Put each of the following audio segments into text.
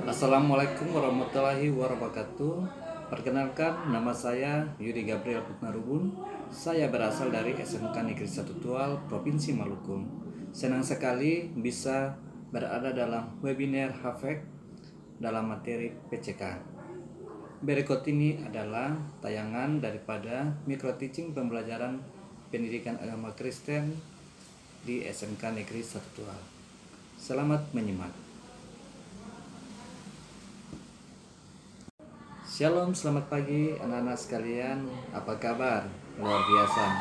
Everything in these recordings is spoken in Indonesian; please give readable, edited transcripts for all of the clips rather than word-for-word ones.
Assalamualaikum warahmatullahi wabarakatuh. Perkenalkan, nama saya Yudi Gabriel Putnarubun. Saya berasal dari SMK Negeri 1 Tual, Provinsi Maluku. Senang sekali bisa berada dalam webinar HAFEK dalam materi PCK. Berikut ini adalah tayangan daripada micro teaching pembelajaran pendidikan agama Kristen di SMK Negeri 1 Tual. Selamat menyimak. Shalom, selamat pagi anak-anak sekalian. Apa kabar? Luar biasa.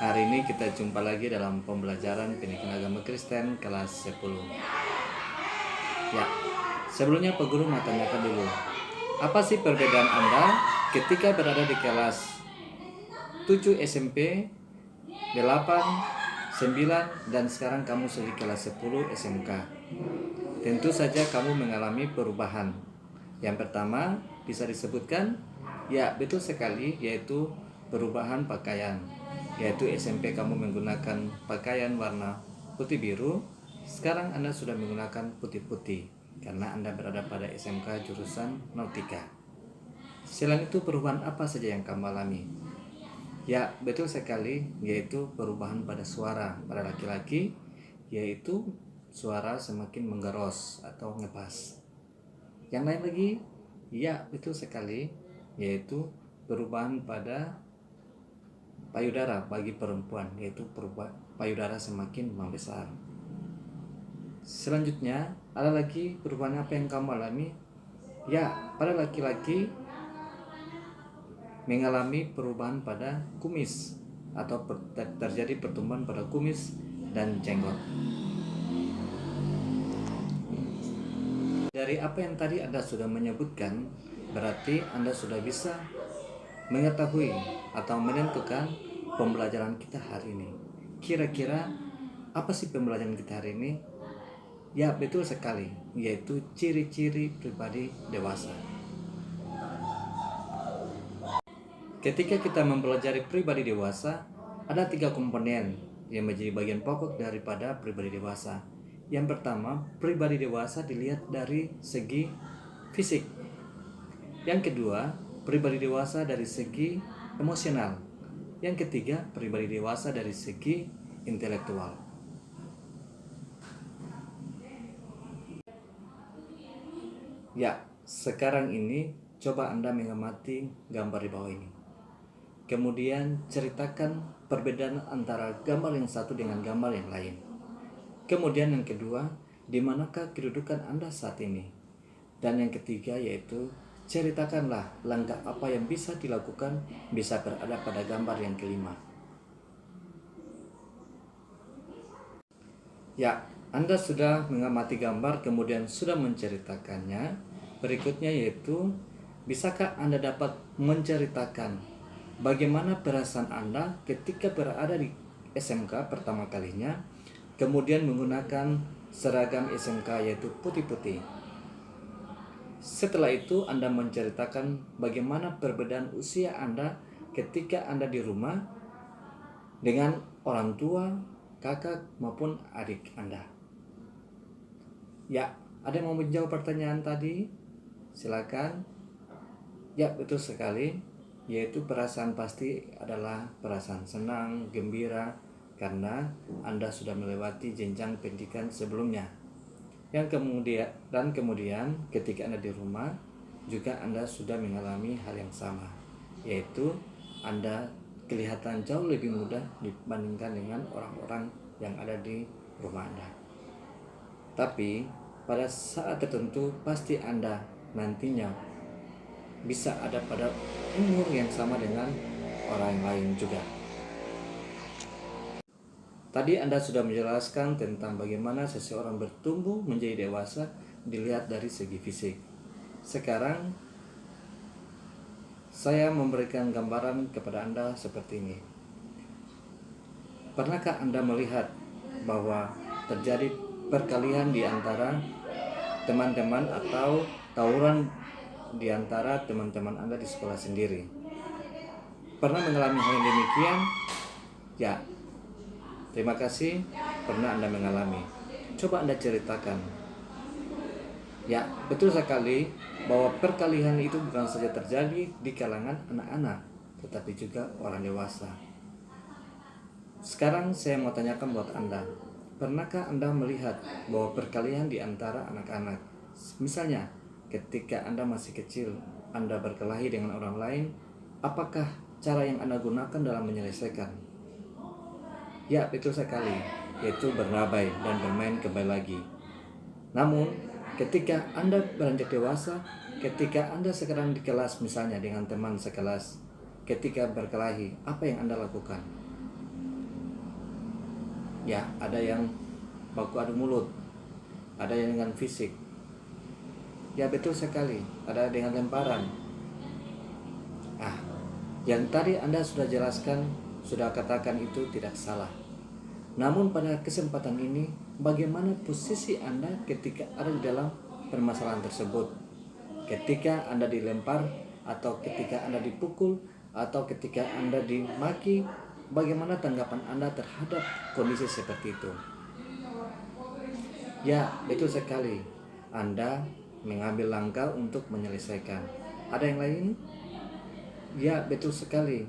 Hari ini kita jumpa lagi dalam pembelajaran pendidikan agama Kristen kelas 10. Ya, sebelumnya Pak Guru mau tanyakan dulu. Apa sih perbedaan Anda ketika berada di kelas 7 SMP, 8, 9, dan sekarang kamu sudah di kelas 10 SMK? Tentu saja kamu mengalami perubahan. Yang pertama bisa disebutkan, ya betul sekali, yaitu perubahan pakaian. Yaitu SMP kamu menggunakan pakaian warna putih biru, sekarang Anda sudah menggunakan putih-putih karena Anda berada pada SMK jurusan Nautika. Selain itu, perubahan apa saja yang kamu alami? Ya betul sekali, yaitu perubahan pada suara pada laki-laki, yaitu suara semakin menggeros atau ngebas. Yang lain lagi, ya betul sekali, yaitu perubahan pada payudara bagi perempuan, yaitu payudara semakin membesar. Selanjutnya, ada lagi perubahan apa yang kamu alami? Ya, pada laki-laki mengalami perubahan pada kumis atau terjadi pertumbuhan pada kumis dan jenggot. Dari apa yang tadi Anda sudah menyebutkan, berarti Anda sudah bisa mengetahui atau menentukan pembelajaran kita hari ini. Kira-kira apa sih pembelajaran kita hari ini? Ya betul sekali, yaitu ciri-ciri pribadi dewasa. Ketika kita mempelajari pribadi dewasa, ada 3 komponen yang menjadi bagian pokok daripada pribadi dewasa. Yang pertama, pribadi dewasa dilihat dari segi fisik. Yang kedua, pribadi dewasa dari segi emosional. Yang ketiga, pribadi dewasa dari segi intelektual. Ya, sekarang ini coba Anda mengamati gambar di bawah ini. Kemudian ceritakan perbedaan antara gambar yang satu dengan gambar yang lain. Kemudian yang kedua, di manakah kedudukan Anda saat ini? Dan yang ketiga yaitu ceritakanlah langkah apa yang bisa dilakukan bisa berada pada gambar yang kelima. Ya, Anda sudah mengamati gambar kemudian sudah menceritakannya. Berikutnya yaitu, bisakah Anda dapat menceritakan bagaimana perasaan Anda ketika berada di SMK pertama kalinya, kemudian menggunakan seragam SMK yaitu putih-putih. Setelah itu Anda menceritakan bagaimana perbedaan usia Anda ketika Anda di rumah dengan orang tua, kakak maupun adik Anda. Ya, ada yang mau menjawab pertanyaan tadi? Silakan. Ya, betul sekali, yaitu perasaan pasti adalah perasaan senang, gembira, karena Anda sudah melewati jenjang pendidikan sebelumnya. Kemudian ketika Anda di rumah juga Anda sudah mengalami hal yang sama, yaitu Anda kelihatan jauh lebih mudah dibandingkan dengan orang-orang yang ada di rumah Anda. Tapi pada saat tertentu pasti Anda nantinya bisa ada pada umur yang sama dengan orang lain juga. Tadi Anda sudah menjelaskan tentang bagaimana seseorang bertumbuh menjadi dewasa dilihat dari segi fisik. Sekarang saya memberikan gambaran kepada Anda seperti ini. Pernahkah Anda melihat bahwa terjadi perkelahian di antara teman-teman atau tawuran di antara teman-teman Anda di sekolah sendiri? Pernah mengalami hal yang demikian? Ya, terima kasih pernah Anda mengalami. Coba Anda ceritakan Ya, betul sekali bahwa perkalian itu bukan saja terjadi di kalangan anak-anak, tetapi juga orang dewasa. Sekarang saya mau tanyakan buat Anda, pernahkah Anda melihat bahwa perkalian di antara anak-anak, misalnya ketika Anda masih kecil, Anda berkelahi dengan orang lain, apakah cara yang Anda gunakan dalam menyelesaikan? Ya, betul sekali, yaitu berabai dan bermain kembali lagi. Namun, ketika Anda beranjak dewasa, ketika Anda sekarang di kelas misalnya dengan teman sekelas, ketika berkelahi, apa yang Anda lakukan? Ya, ada yang baku adu mulut, ada yang dengan fisik. Ya, betul sekali, ada dengan lemparan. Yang tadi Anda sudah jelaskan, sudah katakan itu tidak salah. Namun pada kesempatan ini, bagaimana posisi Anda ketika ada di dalam permasalahan tersebut? Ketika Anda dilempar, atau ketika Anda dipukul, atau ketika Anda dimaki, bagaimana tanggapan Anda terhadap kondisi seperti itu? Ya, betul sekali. Anda mengambil langkah untuk menyelesaikan. Ada yang lain? Ya, betul sekali.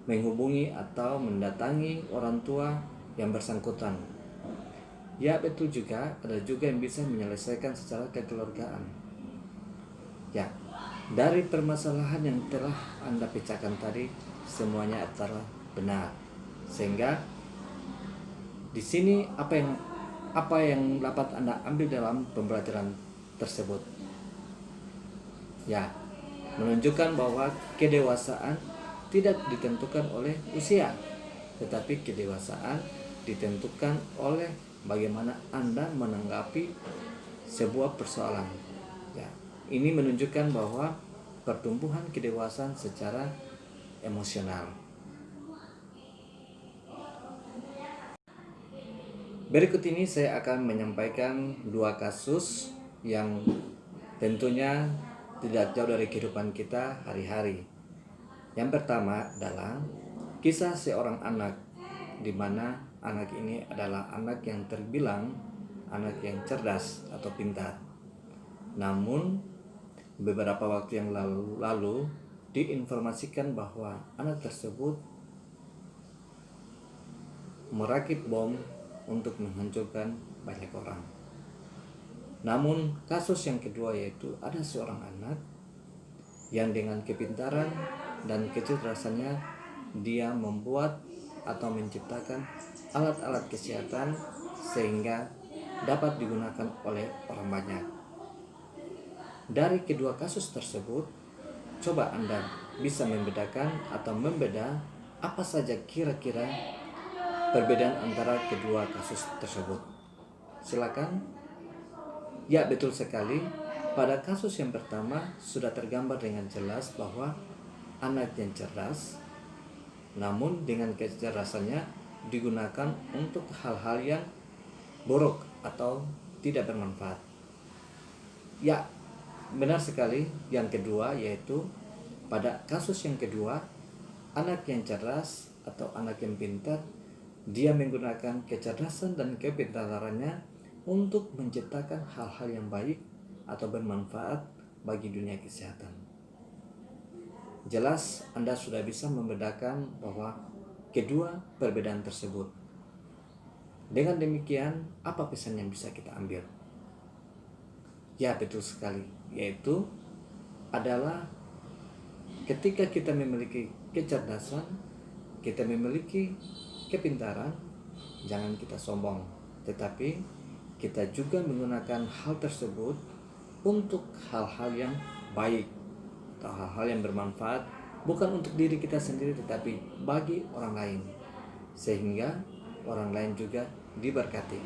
Menghubungi atau mendatangi orang tua yang bersangkutan. Ya, betul juga, ada juga yang bisa menyelesaikan secara kekeluargaan. Ya, dari permasalahan yang telah Anda pecahkan tadi, semuanya adalah benar. Sehingga di sini apa yang dapat Anda ambil dalam pembelajaran tersebut? Ya, menunjukkan bahwa kedewasaan tidak ditentukan oleh usia, tetapi kedewasaan ditentukan oleh bagaimana Anda menanggapi sebuah persoalan. Ya, ini menunjukkan bahwa pertumbuhan kedewasaan secara emosional. Berikut ini saya akan menyampaikan 2 kasus yang tentunya tidak jauh dari kehidupan kita hari-hari. Yang pertama adalah kisah seorang anak, di mana anak ini adalah anak yang terbilang anak yang cerdas atau pintar. Namun beberapa waktu yang lalu diinformasikan bahwa anak tersebut merakit bom untuk menghancurkan banyak orang. Namun kasus yang kedua yaitu ada seorang anak yang dengan kepintaran dan kecerdasannya dia membuat atau menciptakan alat-alat kesehatan sehingga dapat digunakan oleh orang banyak. Dari kedua kasus tersebut, coba Anda bisa membedakan atau membeda apa saja kira-kira perbedaan antara kedua kasus tersebut. Silakan. Ya, betul sekali. Pada kasus yang pertama sudah tergambar dengan jelas bahwa anak yang cerdas, namun dengan kecerdasannya digunakan untuk hal-hal yang buruk atau tidak bermanfaat. Ya, benar sekali. Yang kedua yaitu pada kasus yang kedua, anak yang cerdas atau anak yang pintar, dia menggunakan kecerdasan dan kepintarannya untuk menciptakan hal-hal yang baik atau bermanfaat bagi dunia kesehatan. Jelas Anda sudah bisa membedakan bahwa kedua perbedaan tersebut. Dengan demikian, apa pesan yang bisa kita ambil? Ya, betul sekali, yaitu adalah ketika kita memiliki kecerdasan, kita memiliki kepintaran, jangan kita sombong, tetapi kita juga menggunakan hal tersebut untuk hal-hal yang baik atau hal-hal yang bermanfaat, bukan untuk diri kita sendiri tetapi bagi orang lain, sehingga orang lain juga diberkati.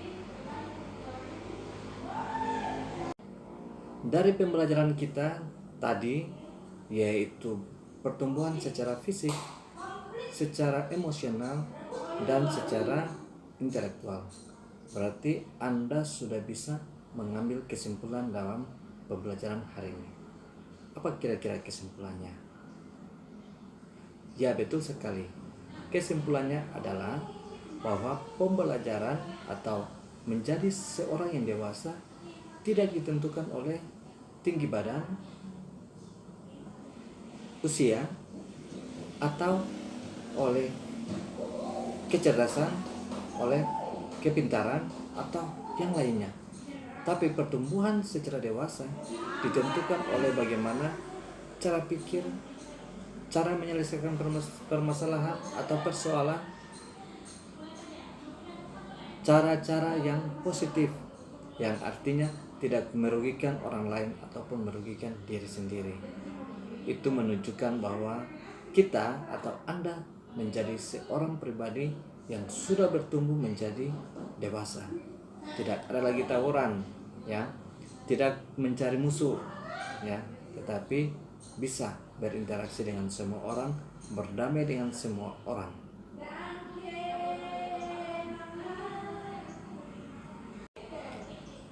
Dari pembelajaran kita tadi, yaitu pertumbuhan secara fisik, secara emosional, dan secara intelektual. Berarti Anda sudah bisa mengambil kesimpulan dalam pembelajaran hari ini. Apa kira-kira kesimpulannya? Ya, betul sekali. Kesimpulannya adalah bahwa pembelajaran atau menjadi seorang yang dewasa tidak ditentukan oleh tinggi badan, usia, atau oleh kecerdasan, oleh kepintaran, atau yang lainnya. Tapi pertumbuhan secara dewasa ditentukan oleh bagaimana cara pikir, cara menyelesaikan permasalahan atau persoalan, cara-cara yang positif, yang artinya tidak merugikan orang lain ataupun merugikan diri sendiri. Itu menunjukkan bahwa kita atau Anda menjadi seorang pribadi yang sudah bertumbuh menjadi dewasa. Tidak ada lagi tawuran, ya, tidak mencari musuh, ya, tetapi bisa berinteraksi dengan semua orang, berdamai dengan semua orang.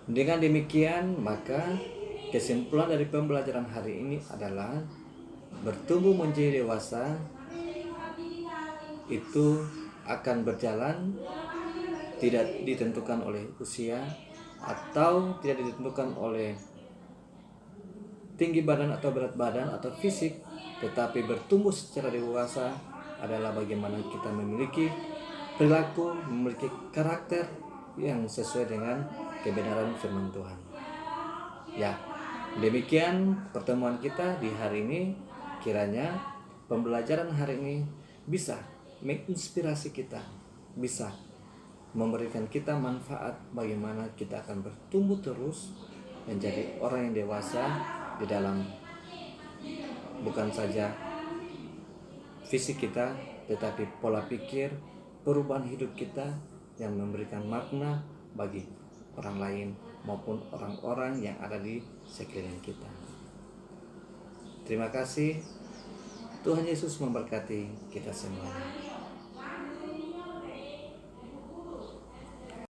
Dengan demikian, maka kesimpulan dari pembelajaran hari ini adalah bertumbuh menjadi dewasa itu akan berjalan tidak ditentukan oleh usia atau tidak ditentukan oleh tinggi badan atau berat badan atau fisik, tetapi bertumbuh secara dewasa adalah bagaimana kita memiliki perilaku, memiliki karakter yang sesuai dengan kebenaran firman Tuhan. Ya, demikian pertemuan kita di hari ini. Kiranya pembelajaran hari ini bisa menginspirasi kita, bisa memberikan kita manfaat bagaimana kita akan bertumbuh terus menjadi orang yang dewasa di dalam bukan saja fisik kita, tetapi pola pikir, perubahan hidup kita yang memberikan makna bagi orang lain maupun orang-orang yang ada di sekeliling kita. Terima kasih. Tuhan Yesus memberkati kita semuanya.